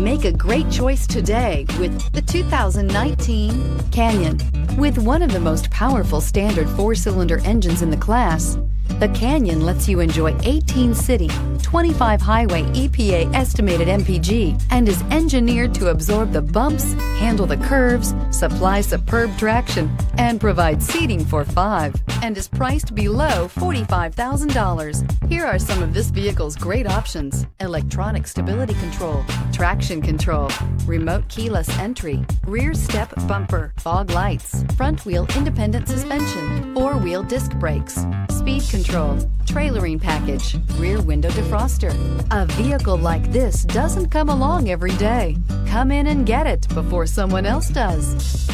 Make a great choice today with the 2019 Canyon. With one of the most powerful standard 4-cylinder engines in the class, the Canyon lets you enjoy 18 city, 25 highway EPA estimated MPG and is engineered to absorb the bumps, handle the curves, supply superb traction, and provide seating for 5, and is priced below $45,000. Here are some of this vehicle's great options: electronic stability control, traction control, remote keyless entry, rear step bumper, fog lights, front wheel independent suspension, 4-wheel disc brakes, speed control, trailering package, rear window defroster. A vehicle like this doesn't come along every day. Come in and get it before someone else does.